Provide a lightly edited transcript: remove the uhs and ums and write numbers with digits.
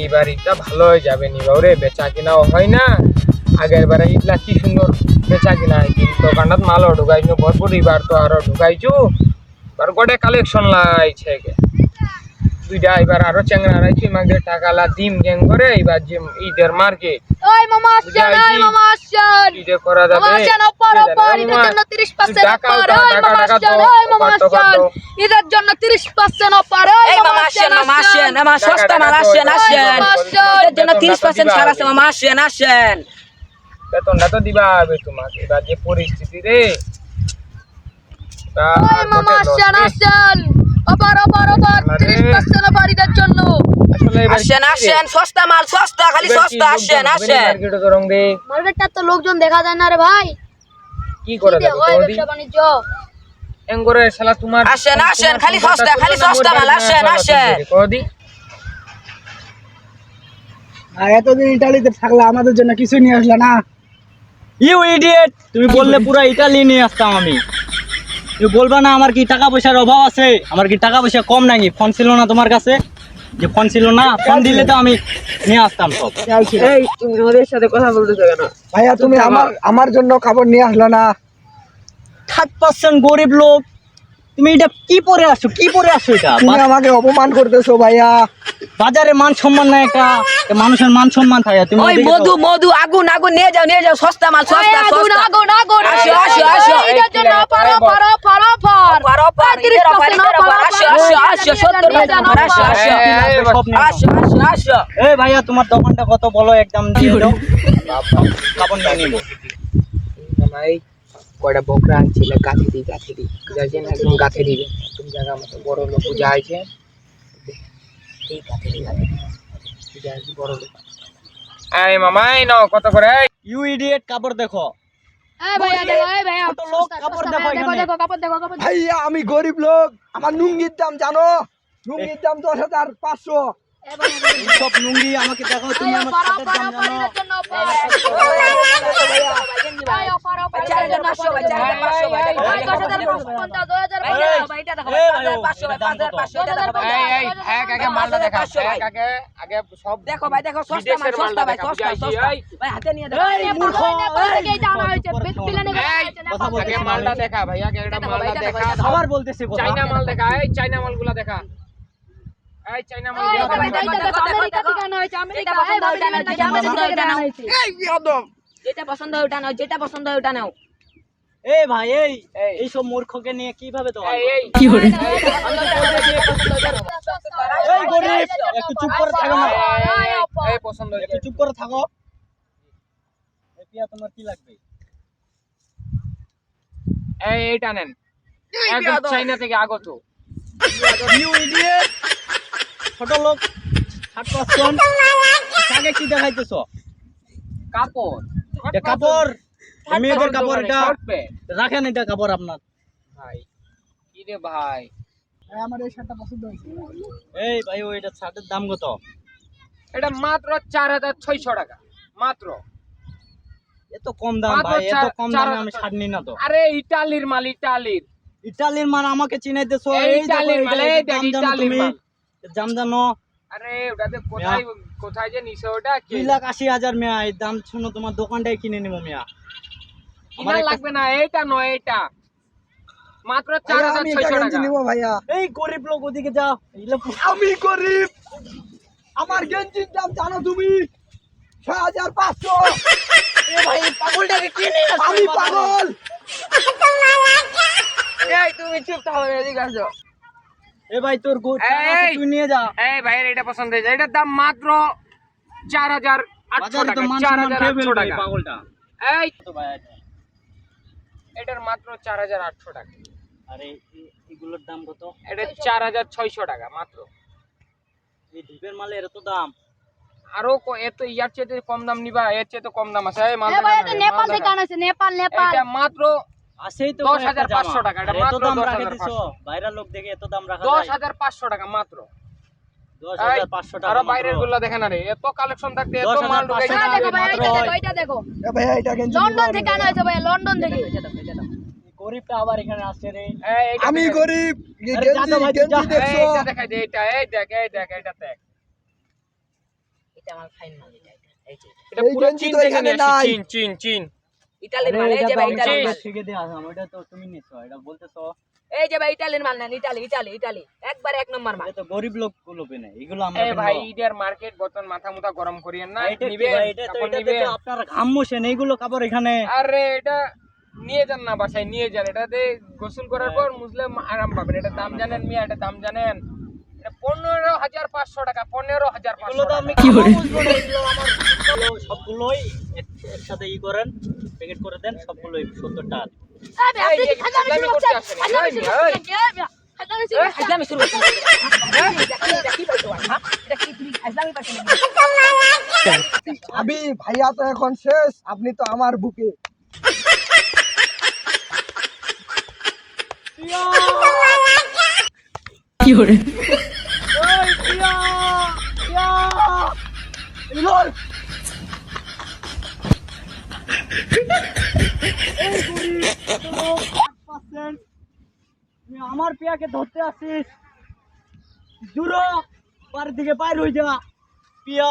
এবার এটা ভালো হয়ে যাবে নি বাবুরে, বেচা কিনাও হয় না। আগের বারে ইটলা কি সুন্দর বেচা কিনা হয়েছিল, দোকানত মালও ঢুকাইছো ভরপুর, এবার তো আরো ঢুকাইছো। এবার গোটে কালেকশন লাগাইছে দুইটা, এবার আরো চ্যাংরা রাইছি মাঝে টাকালা ডিম গ্যাং করে। এবার যে ঈদের মার্কেট ওই মামা আসছেন, ওই মামা আসছেন, ঈদে করা যাবে। মামা আসছেন, অফার অফার, ঈদের জন্য 30% অফার। ওই মামা আসছেন, ওই মামা আসছেন, ঈদের জন্য 30% অফার। ওই মামা আসছেন, মামা আসেন, আমার সস্তা মাল আসেন আসেন, ঈদের জন্য 30% ছাড় আছে মামা, আসেন আসেন। বেতনটা তো দিবা হবে তোমাকে, এবার যে পরিস্থিতি রে। ওই মামা আসছেন, আসছেন, অফার অফার অফার, 30% অফার ঈদের জন্য। আসেন আসেন, সস্তা মাল, সস্তা, খালি সস্তা, আসেন আসেন। মার্কেটটা তো লোকজন দেখা যায় না রে ভাই, কি করে কি হয় ব্যবসা বাণিজ্য? এঙ্গরে শালা তোমার আসেন আসেন, খালি সস্তা, খালি সস্তা মাল, আসেন আসেন। কদি আর এতদিন ইটালিতে থাকলে আমাদের জন্য কিছু নিয়ে আসলে না। ইউ ইডিয়েট, তুমি বললে পুরো ইটালি নিয়ে আসতাম আমি। তুমি বলবা না আমার কি টাকা পয়সার অভাব আছে? আমার কি টাকা পয়সা কম নাকি? ফোন ছিল না তোমার কাছে? যে ফোন ছিল না, ফোন দিলে তো আমি নিয়ে আসতাম সব। এই তুমি ওদের সাথে কথা বলতেছো কেন? ভাইয়া তুমি আমার জন্য খাবার নিয়ে আসলে না। 30% গরিব লোক, তুমি এটা কি পরে আসছো? কি পরে আসছো এটা? তুমি আমাকে অপমান করতেছো ভাইয়া। বাজারে মান সম্মান নাই, একটা মানুষের মান সম্মান থাকে। তুমি ওই ওদিকে মধু তো- মধু, আগুন আগুন, নিয়ে যাও সস্তা মাল, সস্তা আগুন সস্তা। আগুন আগুন, আসো, আসো, আসো। ঈদের জন্য offer offer offer offer, offer offer, ঈদের অফার, ঈদের অফার, আসো আসো আসো, 70% অফার, আসো আসো সব নিয়ে নাও। আসো আসো আসো। এই ভাইয়া তোমার দোকানটা কত বলো, একদম দিয়ে দাও, কাপড় নিয়ে নিবো। ভাই কয়টা বকরা আনছিল, গাছে দিই যাইছেন একদম গাছে দিবে, একদম জায়গা মতো বড় লোক পূজা হয়েছে। এই গাছে দিই বড় লোক। এই মামা এই নাও কত করে? ইউ ইডিয়েট, কাপড় দেখো। এই ভাইয়া দেখো, এই ভাইয়া ছোট লোক, সস্তা, কাপড় সস্তা, দেখো দেখো এখানে। দেখো কাপড় দেখো, কাপড় দেখো। ভাইয়া আমি গরিব লোক, আমার লুঙ্গির দাম জানো? লুঙ্গির দাম 10,500। এই ভাইয়া সব লুঙ্গি আমাকে দেখো, তুমি এই আমার অফার শার্টের অফার দাম অফার, জানো? ঈদের জন্য অফার। এই অফার অফার, ভাই, 4,500 ভাই, 4,500 ভাই, দেখো ভাই, 10,550, 2050, এই ভাই, এটা দেখো ভাই, 5,500 ভাই, 5,500, এটা দেখো ভাই। এই এক আগে মালটা দেখা, 5,500 ভাই। এক আগে আগে সব দেখো ভাই, দেখো সস্তা মাল, বিদেশের সস্তা ভাই, দেখা, সস্তা বুঝাইছি, সস্তা এই। ভাই, হাতে নিয়ে দেখো। এই মূর্খ, নেপাল থেকে এই এটা আনা হয়েছে, প্লেনে করে আনা এই, হয়েছে, নেপাল কথা আগে থেকে। মালটা দেখা ভাই, আগে একটা দেখো, মালটা এটা দেখো, দেখা। এটা দেখো। আবার বলতেছি কথা। চাইনা মাল দেখা, এই চাইনা মালগুলা দেখা। এই চাইনা এই মালগুলা ভাই, দেখা। এইটা দেখো, আমেরিকা থেকে আনা হয়েছে, আমেরিকা, যেটা পছন্দ হয় ওটা নাও, যেটা পছন্দ হয় ওটা নাও। এই বিয়াদব। যেটা পছন্দ হয় ওটা নাও, যেটা পছন্দ হয় ওটা নাও। এই ভাই, এই। এই সব মূর্খকে নিয়ে কিভাবে তো এই কি করে? পছন্দ হয় ওটা নাও। এই গরিব, একটু চুপ করে থাকো না। এই পছন্দ একটু হয়েছে। চুপ করে থাকো। এই পিয়া, তোমার কি লাগবে? এইটা নেন, একদম চাইনা থেকে আগত। ইউ ইডিয়েট, ছোট লোক, 60%। আগে কি দেখাইতেছো? কাপড়, এটা কাপড়, মেয়েদের কাপড়, এটা শর্ট প্যান্ট। রাখেন, এটা কাপড় আপনার। ভাই কি রে ভাই, ভাই, আমার এই শার্টটা পছন্দ হয়েছে। এই ভাই, ও এটা শার্টের দাম কত? এটা মাত্র 4,600 টাকা মাত্র। এত কম দাম মাত্র ভাই, এত কম দামে 4,000 আমি শার্ট নিই না তো। আরে ইটালির মাল, ইটালির। ইটালির মাল আমাকে চিনাইতেছো? এই এই দেখো, ইটালির মাল, এটা এই দাম দেখ জানো ইটালির তুমি? মাল। দাম জানো? আরে ওটাতে কোথায় কোথায় যে নিছে ওটা কি 2,80,000 মেয়া, এই দাম শুনো, তোমার দোকানটাই কিনে নিবো মেয়া। কিনা লাগবে না, এইটা নয়, এইটা মাত্র ভাইয়া, আমি এটা 4,600 গেঞ্জি টাকা। নিবো ভাইয়া। এই গরিব লোক, ওদিকে যাও। আমি গরিব, আমার গেঞ্জির দাম জানো তুমি? 6,500। ভাই, পাগলটাকে কি নিয়ে আসছো? আমি পাগল। এই তুমি চুপ থাকো, এদিকে আসো। এ ভাই, তোর এই! তুই নিয়ে যা। এই ভাইয়ের এটা পছন্দ হয়েছে, এটার দাম মাত্র 4,800 বাজারে তো টাকা, মান সম্মান খেয়ে 4,800 ফেলবে এই টাকা। পাগলটা। এই তো ভাই, এটা। এটার মাত্র 4,800 টাকা। আরে এগুলোর দাম কত? এটা 4,600 টাকা মাত্র। এই ধূপের মালের এত দাম? আরো এত ইয়ার চেয়ে কম দাম নিবা, এর চেয়ে তো কম দাম আছে। এই মাল এই ভাইয়া দেখা তো না, নেপাল মাল থেকে দেখা। আনা হয়েছে, নেপাল নেপাল। এটা মাত্র আছেই তো 10,500 টাকা, এটা এত মাত্র দাম রাখে 10,500 দিছো? বাইরের লোক দেখে এত দাম রাখা যায়? 10,500 টাকা মাত্র। 10,500 টাকা আরো মাত্র। বাইরের গুলা দেখে না রে, এত কালেকশন থাকতে এত মাল 10,500 ঢুকাই হ্যাঁ, টাকা দেখো ভাইয়া, মাত্র এটা দেখো, হয়। এটা দেখো, এ ভাইয়া, এটা গেঞ্জি নিবো লন্ডন আমি থেকে আনা ভাইয়া। হয়েছে ভাইয়া, লন্ডন থেকে। গরিবটা আবার এখানে আসছে রে। আমি দেখো। গরিব, আরে যা তো ভাই, তুই যা। গেঞ্জি দেখছো? এইটা দেখাই দে, এইটা এই দেখ, এই দেখ, এইটা দেখ। আমার ফাইন মাল এটা এই যে এটা এই পুরো গেঞ্জি চীন তো থেকে এখানে নিয়ে আসছি, নাই। চীন ইতালির মাল এই যে ভাই ইতালির মাল থেকে দিয়ে আসলাম ওইটা তো তুমি নিছো এটা বলতেছো এই যে ভাই ইতালির মাল নেন ইতালি একবার এক নম্বর মাল এটা তো গরিব লোক গুলো পেনে এগুলো আমরা এই ভাই ঈদের মার্কেট বর্তমান মাথা মুথা গরম করিয়েন না, নিবেন তখন নিবেন। আপনার ঘাম মোছেন এইগুলো কাপড় এখানে আরে এটা নিয়ে যান না বাসায়, নিয়ে যান, এটাতে গোসল করার পর মুসলিম আরাম পাবেন। এটা দাম জানেন মিয়া, এটা দাম জানেন? এটা 15,500 টাকা, 15,500 এগুলো তো টাকা। আমি খাবো বুঝবো না, এগুলো আমার সবগুলোই একসাথে করেন, প্যাকেট করে দেন সবগুলোই 70 টাকা। এই আপনি এই ফাজলামি করতে আসেন, আজলামি শুরু করছি এটা কি বলছো হ্যাঁ এটা কি তুমি আজলামি পাচ্ছেন আবি ভাইয়া তো এখন শেষ, আপনি তো আমার বুকে। তুই আমার পিয়াকে ধরতে আসিস, দূর বাড়ির দিকে বাইর হয়ে যা পিয়া।